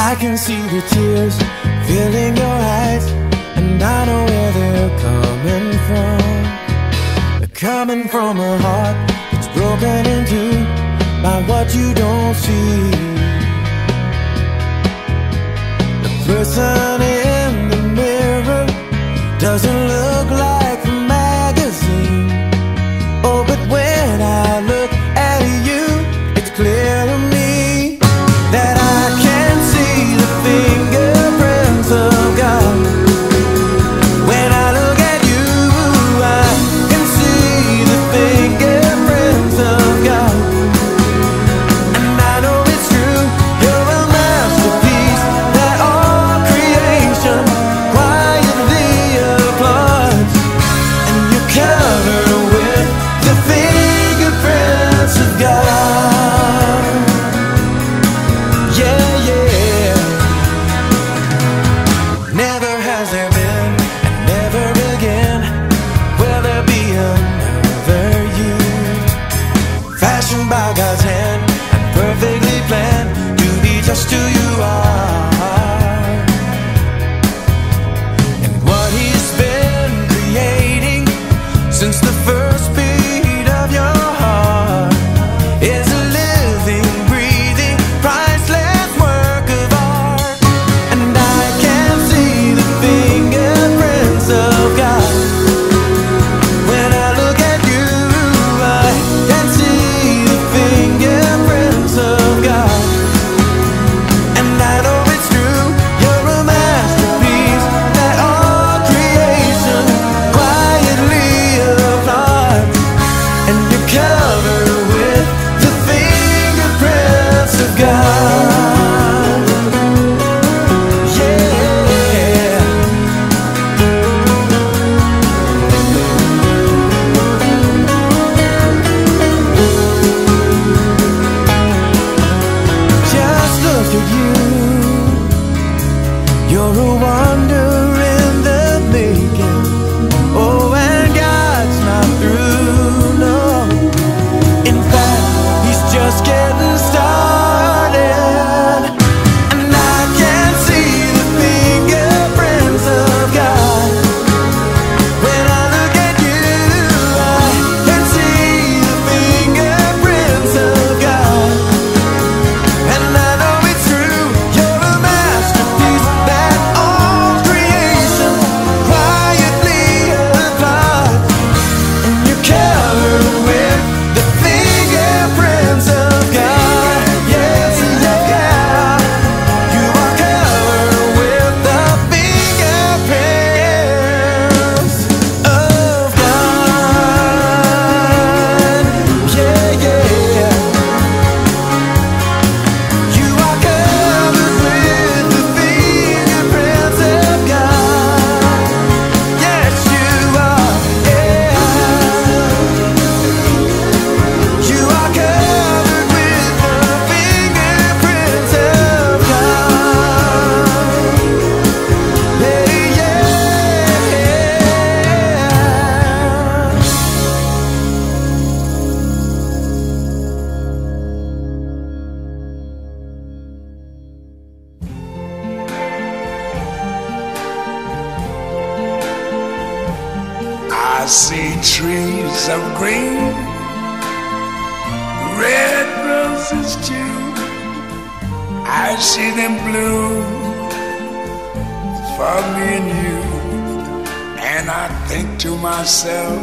I can see the tears filling your eyes, and I know where they're coming from. They're coming from a heart that's broken in two by what you don't see. The person in the mirror doesn't look like the magazine. Oh, but when I look at you, it's clear to me that I can see the fingerprints of God. When I look at you, I can see the fingerprints of God. And I know it's true, you're a masterpiece that all creation quietly applauds. And you're covered with the fingerprints of God. Yeah, yeah. Never has there been, and never again will there be another you, fashioned by God's hand and perfectly planned to be just who you are. And what He's been creating since the first beat of your heart is a living, breathing, priceless work of art. And I can see the fingerprints of God. When I look at you, I can see the fingerprints of God. And I know it's true, you're a masterpiece that all creation quietly applauds. And you're covered with the fingerprints of God. Yeah. Just look at you, you're a wonder in the making. Oh, and God's not through, no. In fact, He's just getting started. And I can see the fingerprints of God. When I look at you, I can see the fingerprints of God. And I know it's true, you're a masterpiece that all creation quietly applauds. And you're covered with the fingerprints of God. Yes, yeah. You are covered with the fingerprints of God. Yeah, yeah. You are covered with the fingerprints of God. Yes, you are, yeah. You are covered with the fingerprints of God. Yeah, yeah. I see trees of green, red roses too. I see them bloom for me and you. And I think to myself,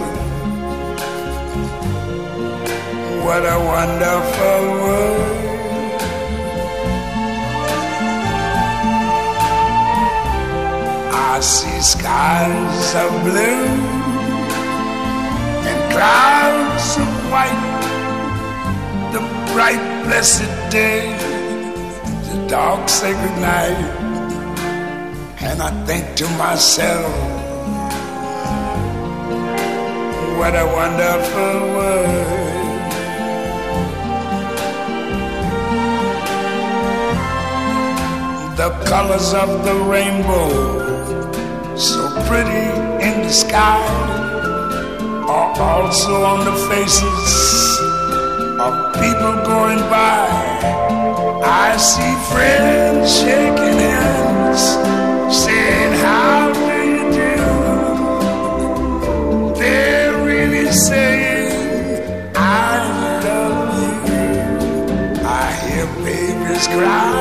what a wonderful world. I see skies of blue and clouds of white, the bright blessed day, the dark sacred night. And I think to myself, what a wonderful world. The colors of the rainbow, so pretty in the sky, are also on the faces of people going by. I see friends shaking hands, saying how do you do. They're really saying I love you. I hear babies cry,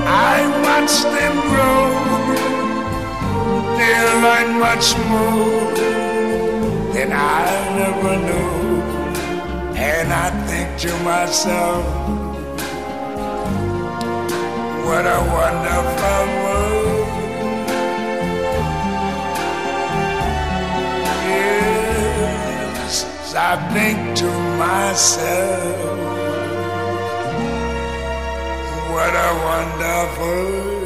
I watch them grow. They learn much more than I never knew. And I think to myself, what a wonderful world. Yes, I think to myself, what a wonderful world.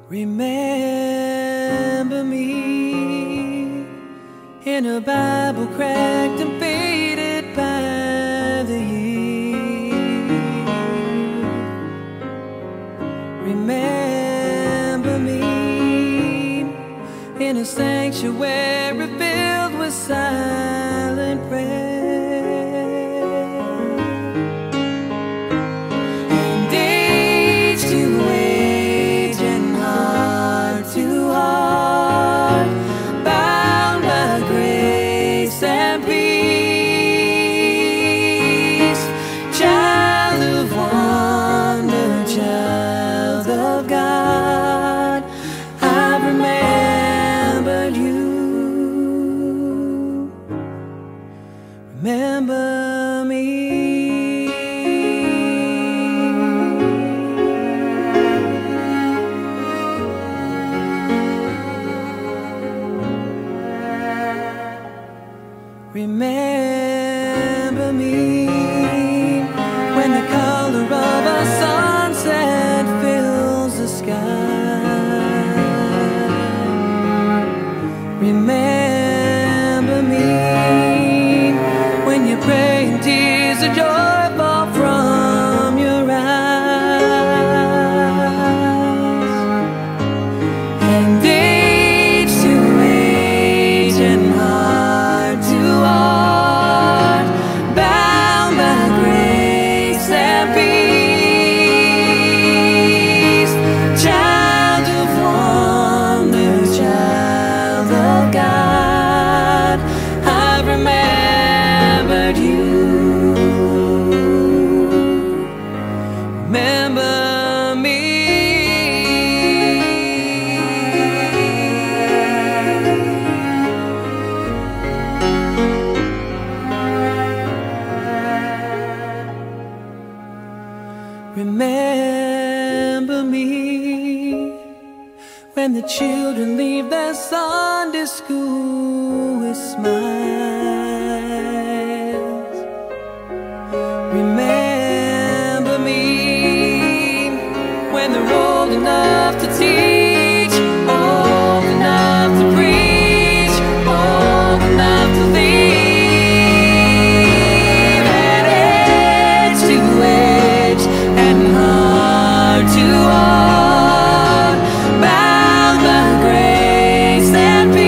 Remember me in a Bible cracked and faded by the years. Remember me in a sanctuary filled with silent prayer. Remember me. Remember me when the color of a sunset fills the sky. Remember me when you pray and tears of joy fall from your eyes. And age to age and heart to heart, bound by grace and peace. Child of wonder, child of God, I remember you. Remember me. Remember me when the children leave their Sunday school with smiles. Remember me when they're old enough to teach, old enough to preach, old enough to leave. And age to age and heart to heart, bound by grace and peace.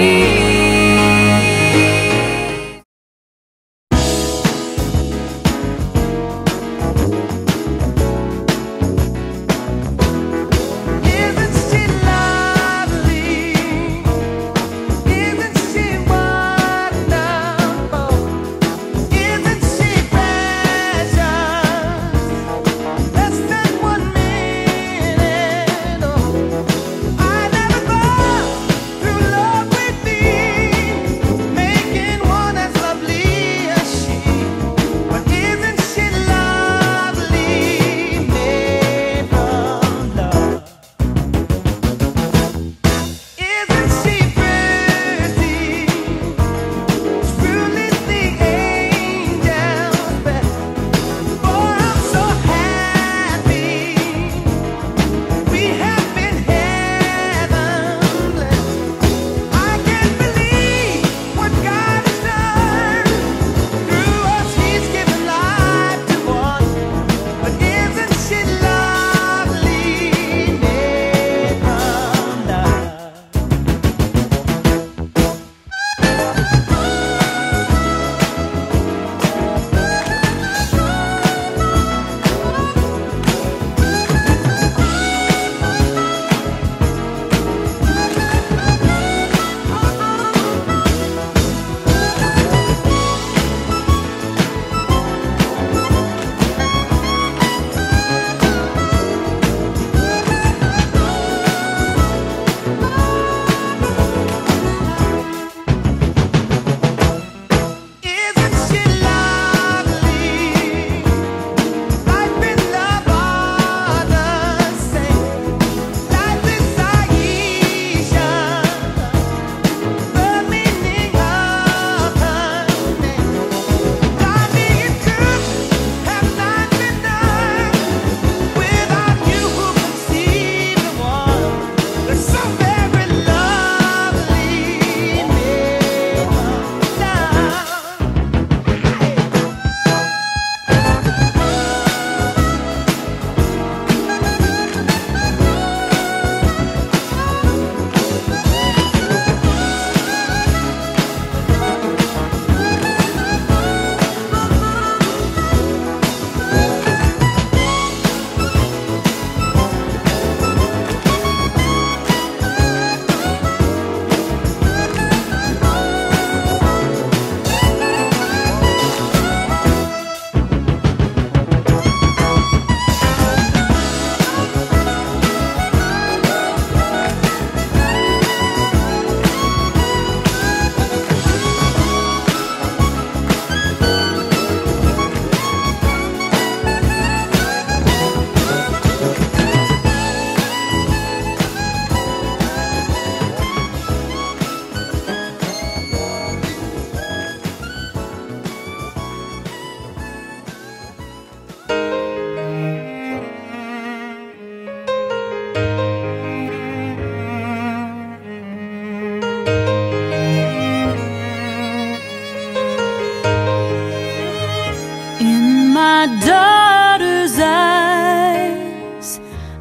my daughter's eyes,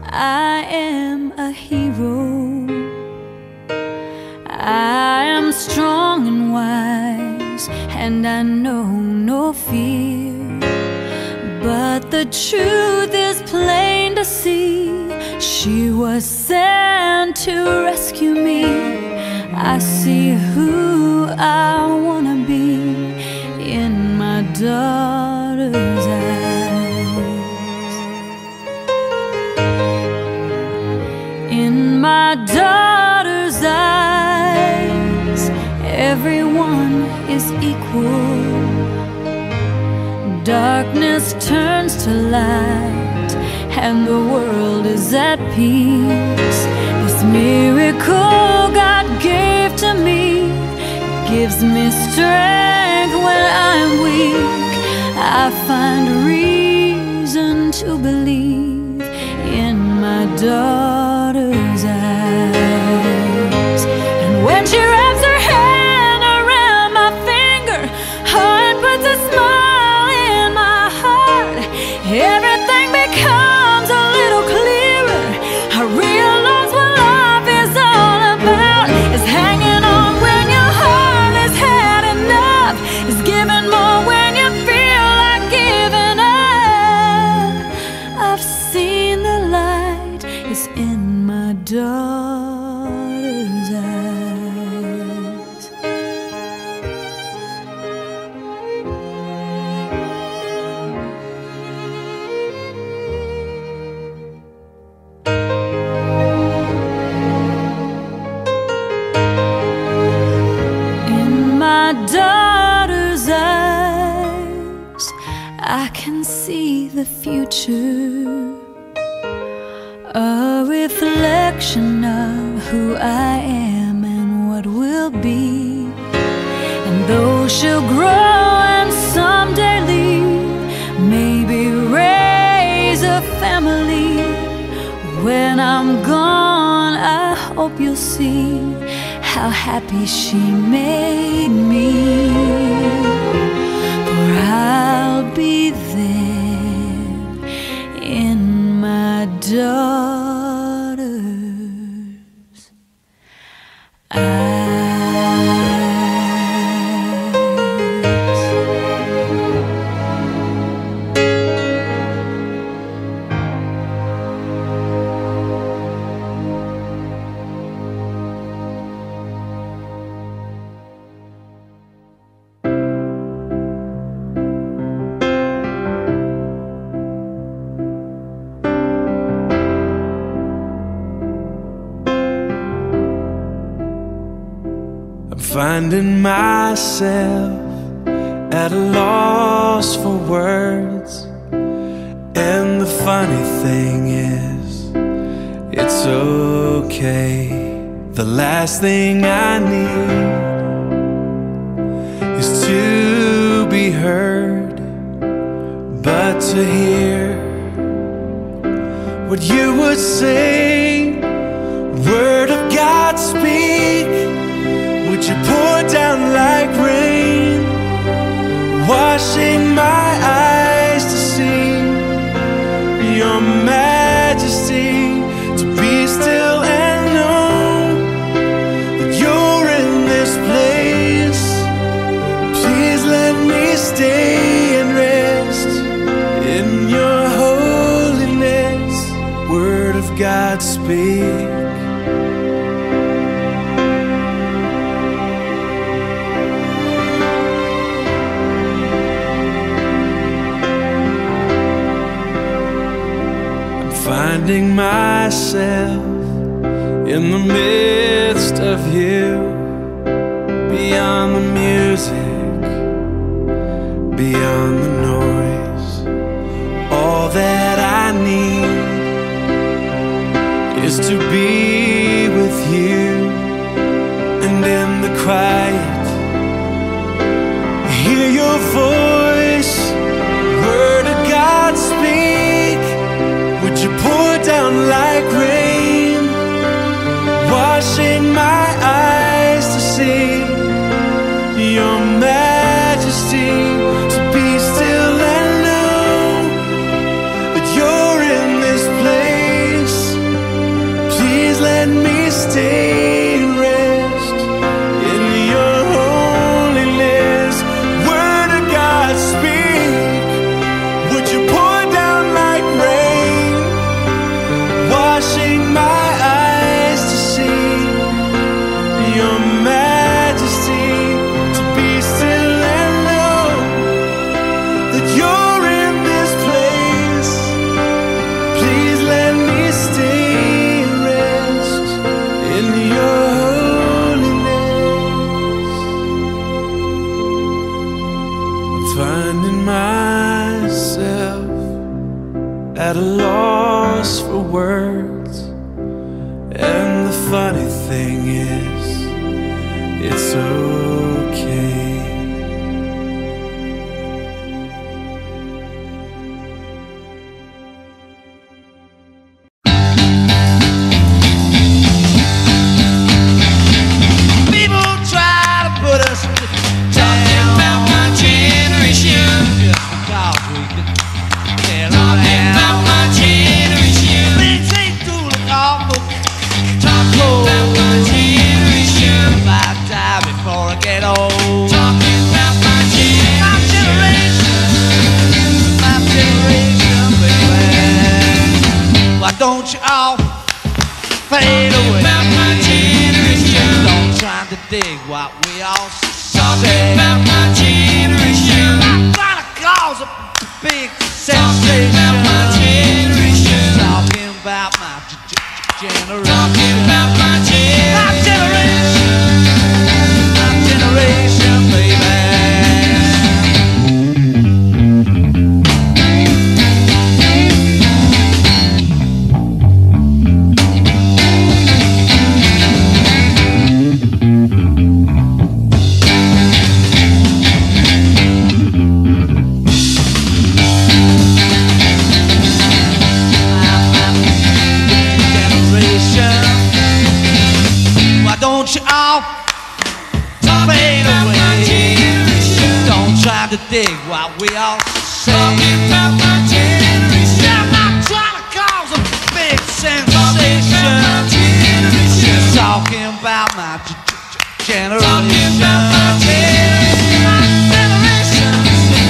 I am a hero. I am strong and wise, and I know no fear. But the truth is plain to see, she was sent to rescue me. I see who I wanna be in my daughter's eyes. In my daughter's eyes, everyone is equal. Darkness turns to light, and the world is at peace. This miracle God gave to me gives me strength when I'm weak. I find reason to believe in my daughter's eyes. And when she wraps her hand around my finger, it puts a smile in my heart. Everything becomes a little clearer. I realize what life is all about. It's hanging on when your heart has had enough. It's giving more when you feel like giving up. I've seen the light, it's in my daughter's eyes. In my daughter's eyes, I can see the future, a reflection of who I am and what will be. And though she'll grow and someday leave, maybe raise a family, when I'm gone, I hope you'll see how happy she made me. For I'll be there in my daughter's eyes. Finding myself at a loss for words. And the funny thing is, it's okay. The last thing I need is to be heard, but to hear what you would say. Word of God, speak. Would you pour down like rain, washing my eyes to see your majesty, to be still and know that you're in this place. Please let me stay and rest in your holiness. Word of God, speak. Finding myself in the midst of you, beyond the music, beyond the noise. All that I need is to be with you, and in the quiet, hear your voice. Word of God, speak. Would you pour down like rain, washing my eyes to see your majesty, to be still and know at a loss for words. And the funny thing is, it's okay. Don't you all fade away? About my generation. Don't try to dig what we all say. Talking about my generation. Not trying to cause a big sensation. Talking about my generation. Talking about my generation. Talking about my generation. My generation, baby. Don't you all fade away? Don't try to dig what we all say. Talking about my generation. I'm not trying to cause a big sensation. Just talking about my generation. Talking about my generation.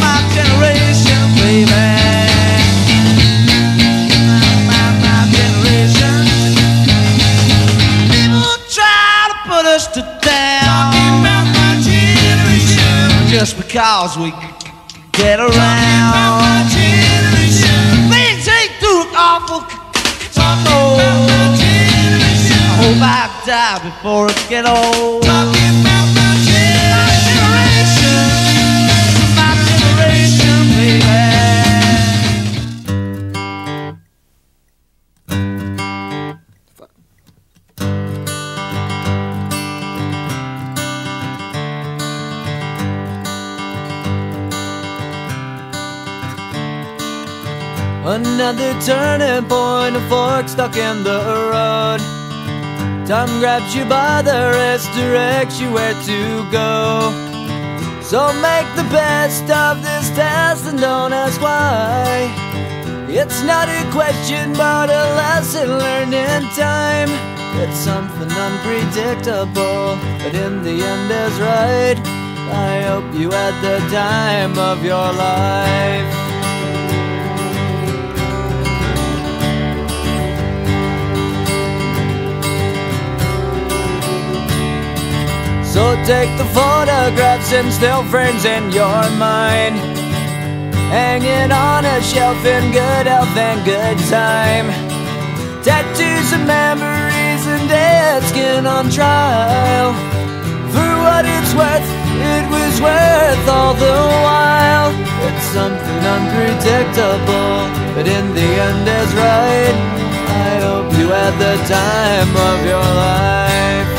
My generation, baby. My generation. People try to put us to down. Talking about my generation. Just because we get around. Talking about my generation. Things ain't too awful. Talking about my generation. I hope I die before I get old. Talking about my generation. My generation, baby. Another turning point, a fork stuck in the road. Time grabs you by the wrist, directs you where to go. So make the best of this test and don't ask why. It's not a question but a lesson learned in time. It's something unpredictable, but in the end is right. I hope you had the time of your life. So take the photographs and still frames in your mind, hanging on a shelf in good health and good time. Tattoos and memories and dead skin on trial. For what it's worth, it was worth all the while. It's something unpredictable, but in the end is right. I hope you had the time of your life.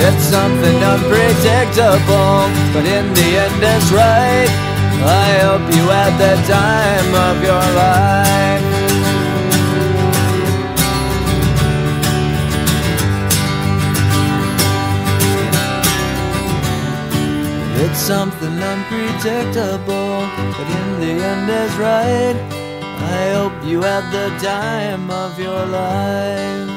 It's something unpredictable, but in the end it's right. I hope you had the time of your life. It's something unpredictable, but in the end is right. I hope you had the time of your life.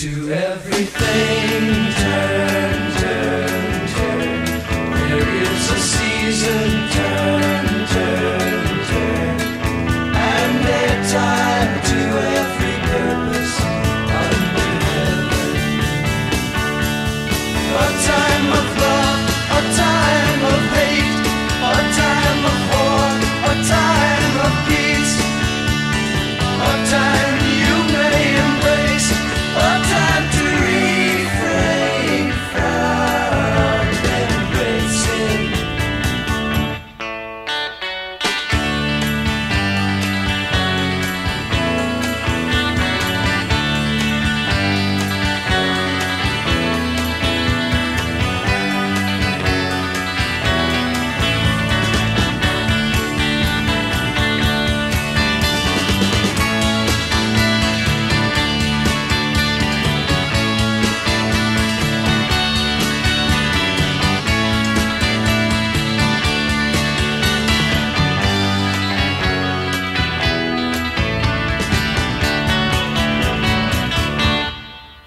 To everything turn, turn, turn. There is a season, turn, turn, turn. And a time to every purpose under heaven. A time of love, a time of hate, a time of war, a time of peace, a time you may embrace, a time to refrain from embracing.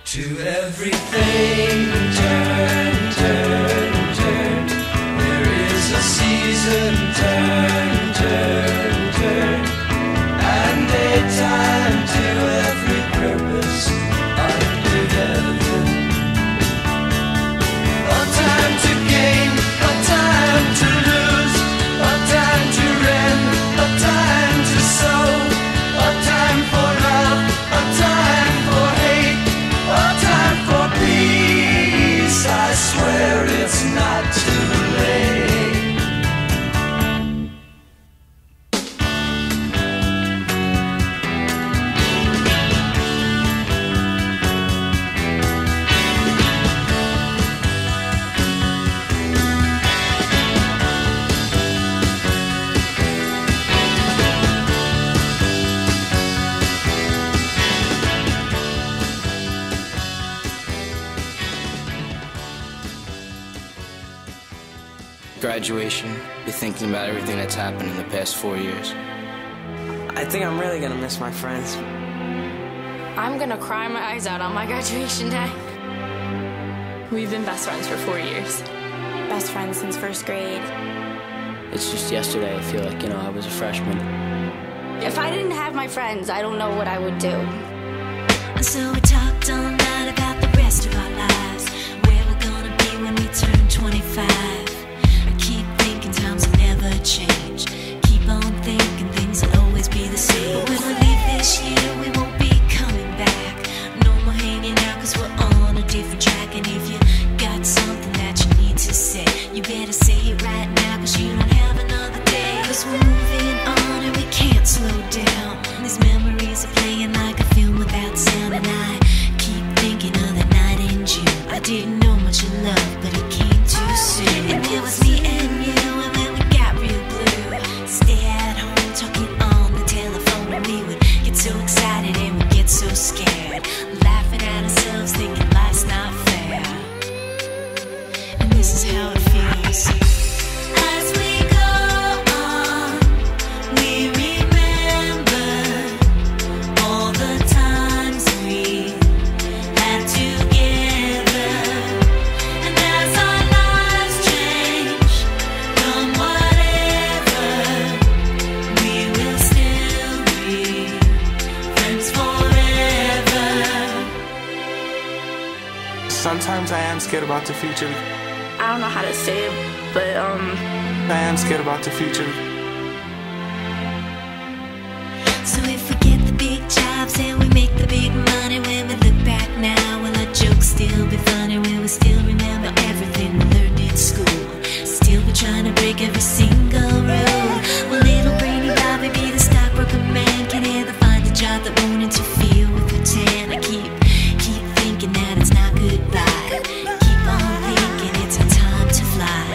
To everything turn, turn, turn. There is a season, turn, turn, turn. And a time to every purpose under heaven. A time to gain, a time to lose, a time to rend, a time to sow, a time for love, a time for hate, a time for peace. I swear it's not too late. Graduation, you're thinking about everything that's happened in the past 4 years. I think I'm really gonna miss my friends. I'm gonna cry my eyes out on my graduation day. We've been best friends for 4 years. Best friends since first grade. It's just yesterday, I feel like, I was a freshman. If I didn't have my friends, I don't know what I would do. So we talked all night about the rest of our lives, where we're gonna be when we turn 25. I keep thinking times will never change. Keep on thinking things will always be the same. But when we leave this year, we won't be coming back. No more hanging out, cause we're on a different track. And if you got something that you need to say, you better say it right now, cause you don't have another day. Cause we're moving on and we can't slow down. These memories are playing like a film without sound. And I keep thinking of the night in June. I didn't know much of love, but it came too soon. And it was me and you, and then we got real blue. Stay at home talking on the telephone, and we would get so excited and we'd get so scared, laughing at ourselves, thinking life's not fair. And this is how it feels. As we go on, we remember all the times we had together. And as our lives change from whatever, we will still be friends forever. Sometimes I am scared about the future. I don't know how to say it, but I am scared about the future. So if we get the big jobs and we make the big money, when we look back now, will our jokes still be funny? Will we still remember everything we learned in school? Still be trying to break every single rule? Will little brainy Bobby be the stockbroker man? Can he ever find a job that won't interfere with pretend? I keep thinking that it's not goodbye. Keep on thinking it's our time to fly.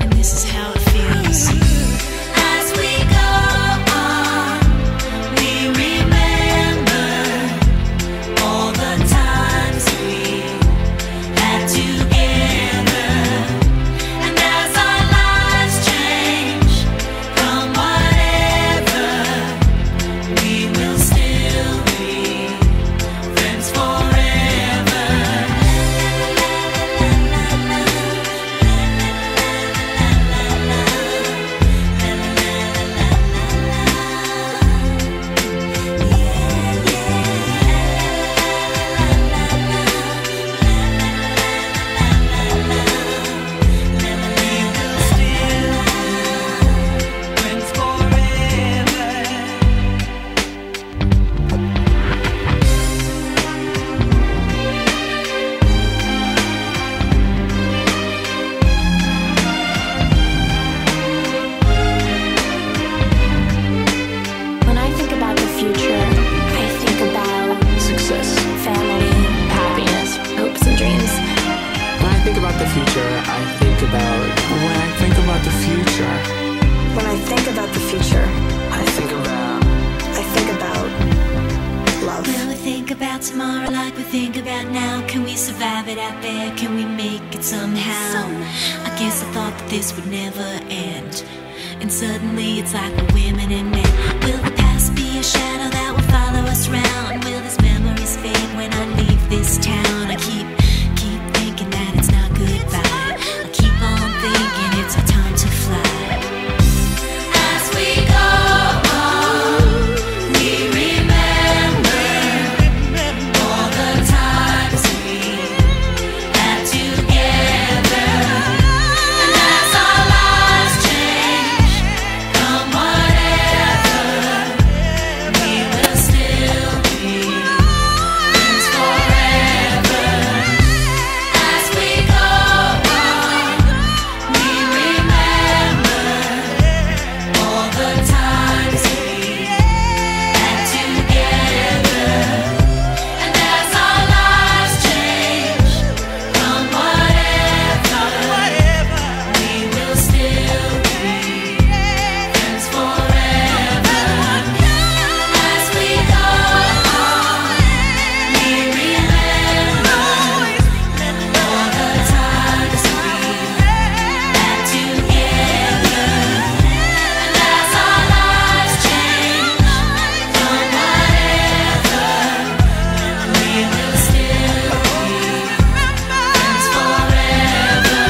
And this is how it feels. As we go on, we remember all the times we future, I think about when I think about the future. When I think about the future, I think about love. Will we think about tomorrow like we think about now? Can we survive it out there? Can we make it somehow? I guess I thought that this would never end, and suddenly it's like we're women and men. Will the past be a shadow that will follow us round? Will these memories fade when I leave this town? I keep thinking that it's not goodbye. I keep on thinking it's our time to fly. As we go on, we remember all the times we had together. And as our lives change, come whatever, we will still be friends forever. As we go on, we remember all the times we had together. And as our lives change, come whatever, we will still be friends forever. As we go on, we remember all the times we had together. And as our lives change, come whatever, we will still be friends forever.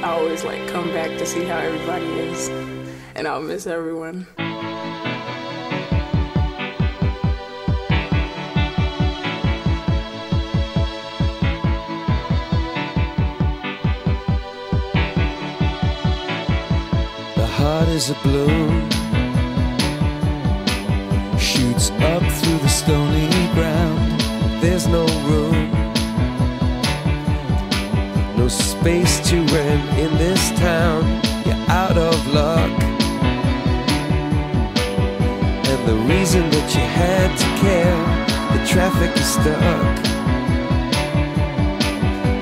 I always like come back to see how everybody is, and I'll miss everyone. The heart is a bloom, shoots up through the stony ground. There's no room, no space to rent in this town. You're out of luck, and the reason that you had to care, the traffic is stuck,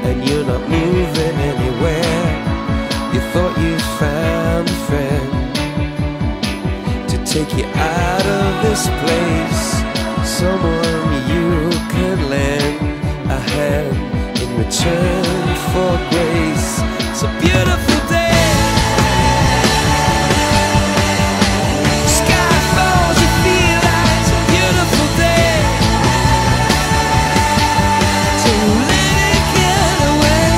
and you're not moving anywhere. You thought you found a friend to take you out of this place, someone you could lend a hand in return for grace. It's a beautiful day. Sky falls, you feel like it's a beautiful day. So let it get away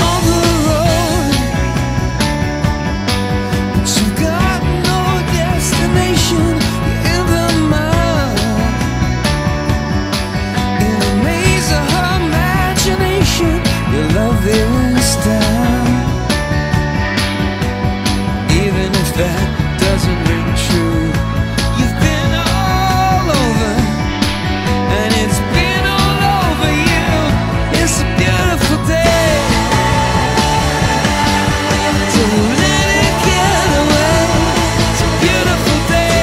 on the road, but you've got no destination. You're in the mud, in the maze of her imagination. Your love is down, even if that doesn't ring true. You've been all over, and it's been all over you. It's a beautiful day. So let it get away. It's a beautiful day.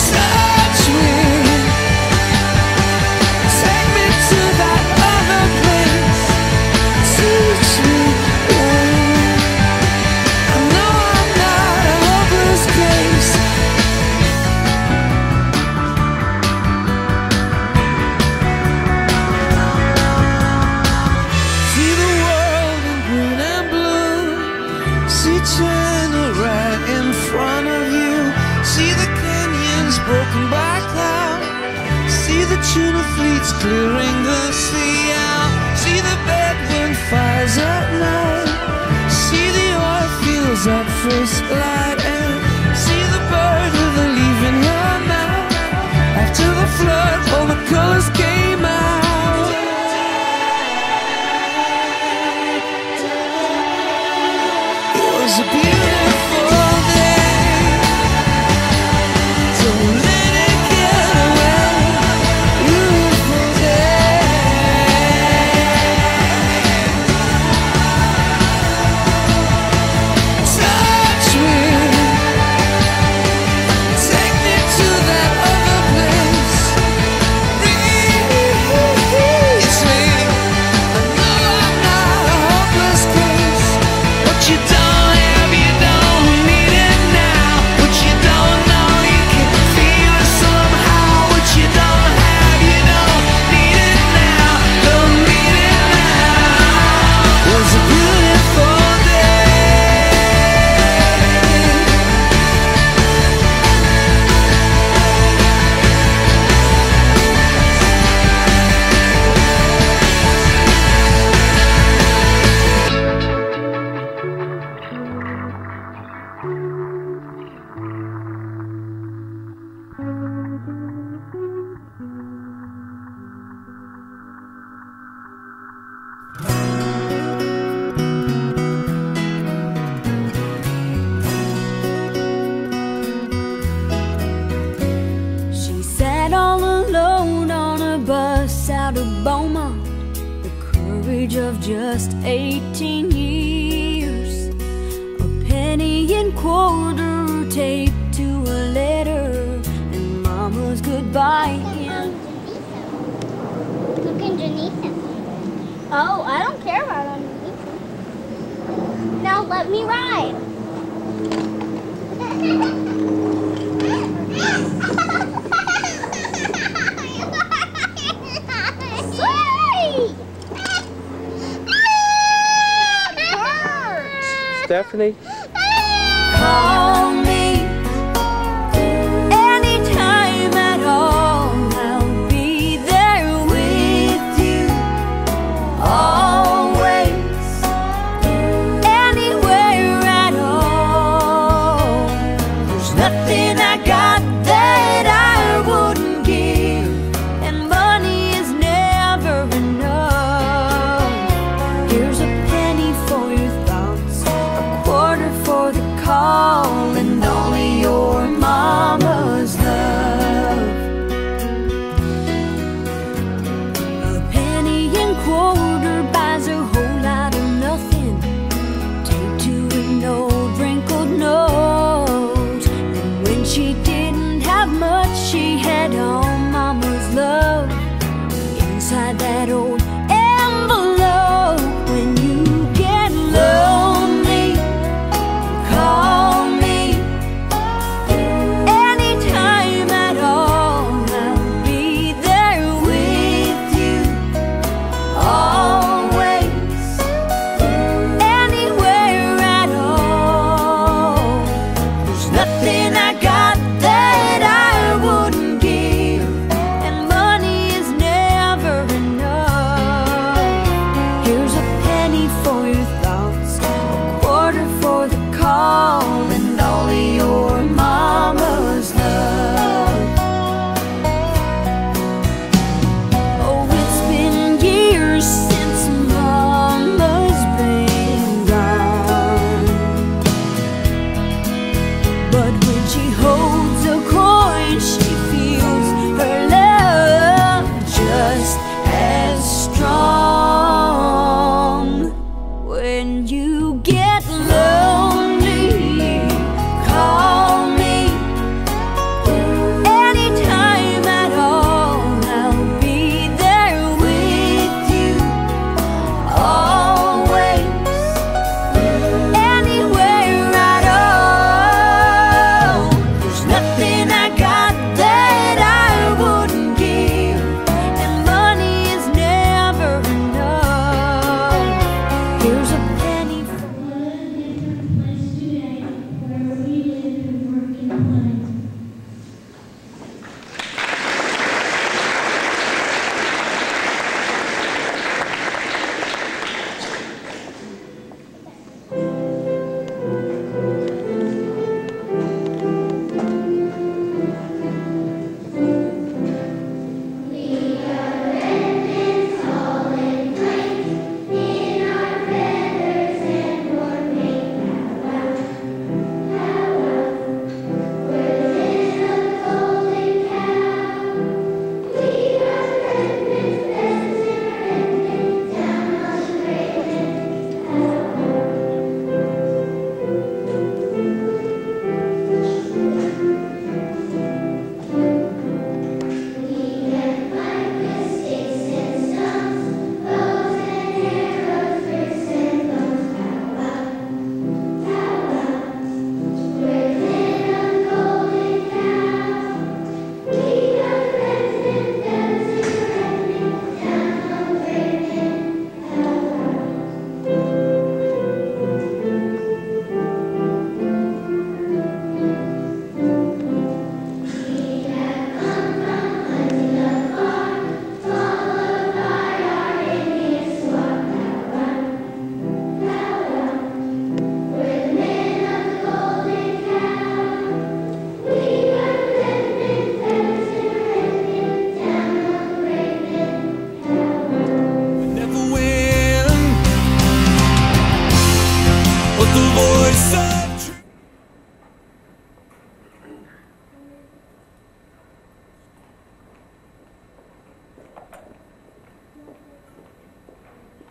Touch me, take me to that other place. Teach me, I know I'm not a hopeless case. See the world in green and blue. See China right in front of you. See the canyons broken by cloud. See the tuna fleets clearing the sea out. See the bedroom fires at night. See the oil fields at first light. And see the bird with a leaf in her mouth. After the flood, all the colors came out. It was a beautiful day. of just 18 years, a penny and quarter taped to a letter, and Mama's goodbye in. Look underneath him. Oh, I don't care about underneath him. Now let me ride. Stephanie? Call me anytime at all. I'll be there with you always, anywhere at all. There's nothing I got that I wouldn't give, and money is never enough. Here's a penny for your thoughts, quarter for the call, and only your mama's love. A penny and quarter buys a whole lot of nothing, taped to an old wrinkled note. And when she didn't have much, she had all mama's love inside that old envelope. When you get lonely, call me anytime at all. I'll be there with you always, anywhere at all. There's nothing I got that I wouldn't give, and money is never enough. Here's a penny for your thoughts, a quarter for the call, and only your mama's love. Oh, it's been years since mama's been gone, but when she holds a coin, she feels her love just as strong. When you get lonely, call me anytime at all. I'll be there with you always, anywhere at all. There's nothing I got that I wouldn't give, and money is never enough. Here's a penny for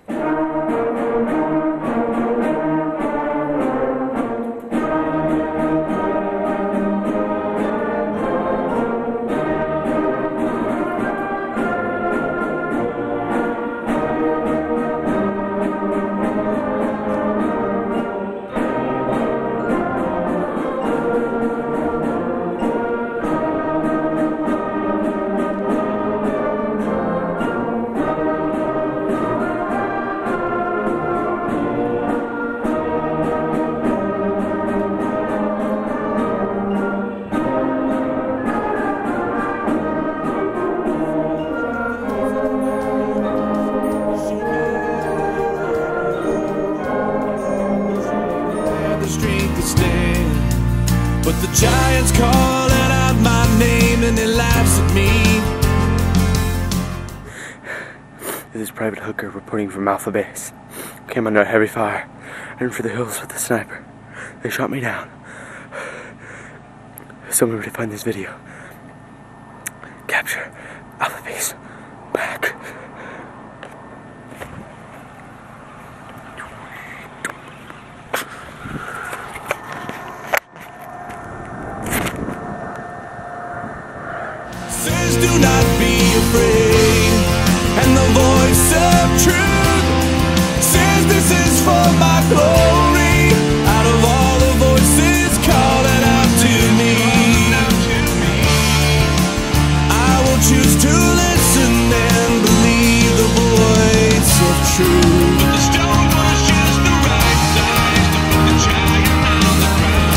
Thank you. the strength to stand. But the giant's calling out my name and he laughs at me. This is Private Hooker reporting from Alpha Base. Came under heavy fire. Ran for the hills with the sniper. They shot me down. Someone would find this video. Capture Alpha Base. Back. Says do not be afraid, and the voice of truth says this is for my glory. Out of all the voices calling out to me, I will choose to listen and believe the voice of truth. But the stone was just the right size to put the giant on the ground,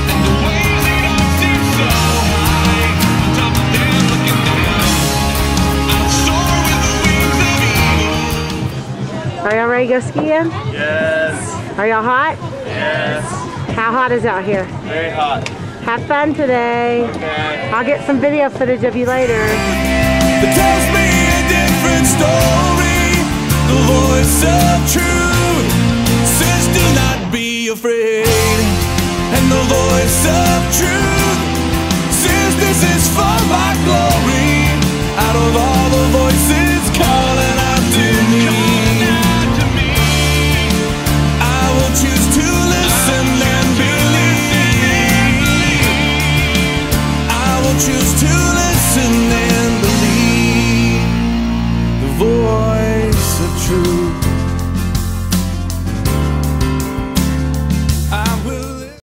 and the waves they don't seem so high. On top of them looking down, I'll soar with the wings of eagle. Are y'all ready to go skiing? Yes. Are y'all hot? Yes. How hot is it out here? Very hot. Have fun today. Okay. I'll get some video footage of you later. That tells me a different story. The voice of truth says do not be afraid, and the voice of truth says this is for my glory.